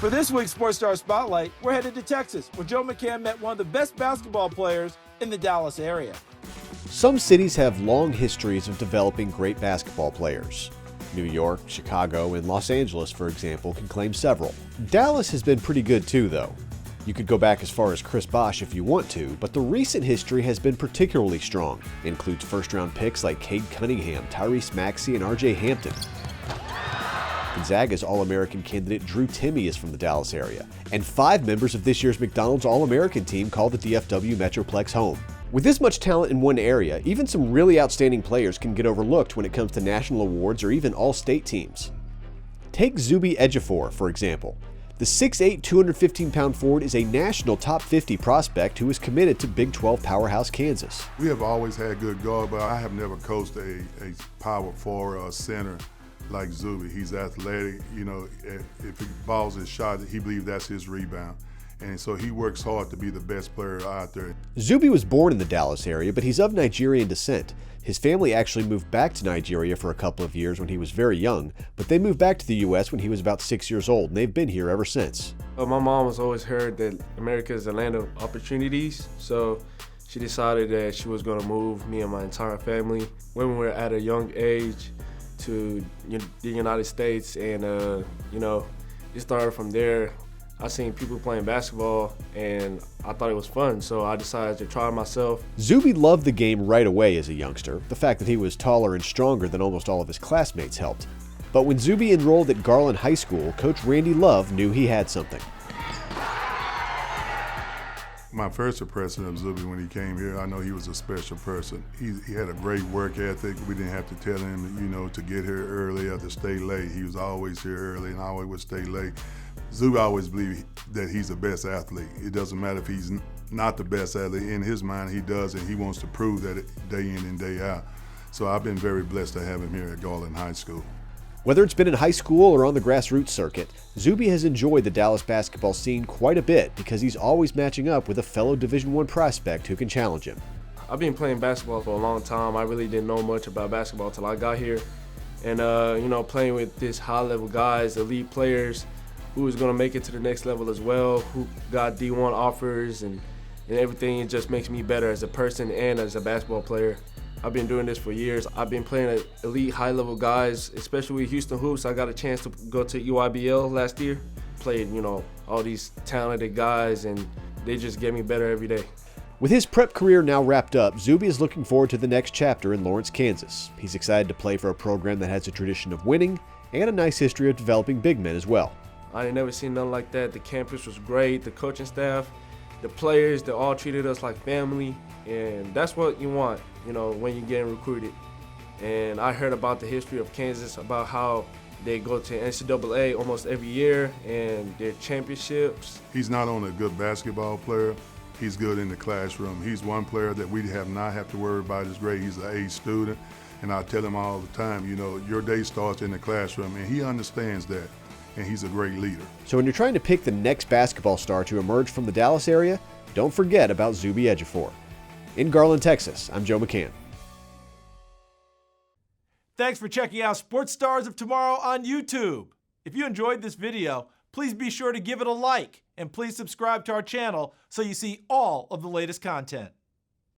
For this week's Sports Star Spotlight, we're headed to Texas, where Joe McCann met one of the best basketball players in the Dallas area. Some cities have long histories of developing great basketball players. New York, Chicago, and Los Angeles, for example, can claim several. Dallas has been pretty good too, though. You could go back as far as Chris Bosh if you want to, but the recent history has been particularly strong. It includes first-round picks like Cade Cunningham, Tyrese Maxey, and R.J. Hampton. Gonzaga's All-American candidate Drew Timme is from the Dallas area, and 5 members of this year's McDonald's All-American team call the DFW Metroplex home. With this much talent in one area, even some really outstanding players can get overlooked when it comes to national awards or even all-state teams. Take Zuby Ejiofor, for example. The 6'8", 215-pound forward is a national top 50 prospect who is committed to Big 12 powerhouse Kansas. We have always had good guard, but I have never coached a power forward or a center like Zuby. He's athletic, if he balls his shot, he believes that's his rebound. And so he works hard to be the best player out there. Zuby was born in the Dallas area, but he's of Nigerian descent. His family actually moved back to Nigeria for a couple of years when he was very young, but they moved back to the U.S. when he was about 6 years old, and they've been here ever since. My mom has always heard that America is a land of opportunities, so she decided that she was going to move me and my entire family when we were at a young age to the United States, and it started from there. I seen people playing basketball and I thought it was fun, so I decided to try myself. Zuby loved the game right away as a youngster. The fact that he was taller and stronger than almost all of his classmates helped. But when Zuby enrolled at Garland High School, Coach Randy Love knew he had something. My first impression of Zuby when he came here, I know he was a special person. He had a great work ethic. We didn't have to tell him, to get here early or to stay late. He was always here early and always would stay late. Zuby always believed that he's the best athlete. It doesn't matter if he's not the best athlete. In his mind, he does, and he wants to prove that day in and day out. So I've been very blessed to have him here at Garland High School. Whether it's been in high school or on the grassroots circuit, Zuby has enjoyed the Dallas basketball scene quite a bit because he's always matching up with a fellow Division I prospect who can challenge him. I've been playing basketball for a long time. I really didn't know much about basketball until I got here. And, playing with these high-level guys, elite players, who is going to make it to the next level as well, who got D1 offers and everything, it just makes me better as a person and as a basketball player. I've been doing this for years. I've been playing elite high-level guys, especially with Houston Hoops. I got a chance to go to EYBL last year. Played, all these talented guys, and they just get me better every day. With his prep career now wrapped up, Zuby is looking forward to the next chapter in Lawrence, Kansas. He's excited to play for a program that has a tradition of winning and a nice history of developing big men as well. I ain't never seen nothing like that. The campus was great, the coaching staff, the players, they all treated us like family, and that's what you want, when you're getting recruited. And I heard about the history of Kansas, about how they go to NCAA almost every year and their championships. He's not only a good basketball player, he's good in the classroom. He's one player that we have not have to worry about his grade. He's an A student, and I tell him all the time, your day starts in the classroom, and he understands that. And he's a great leader. So when you're trying to pick the next basketball star to emerge from the Dallas area, don't forget about Zuby Ejiofor. In Garland, Texas, I'm Joe McCann. Thanks for checking out Sports Stars of Tomorrow on YouTube. If you enjoyed this video, please be sure to give it a like and please subscribe to our channel so you see all of the latest content.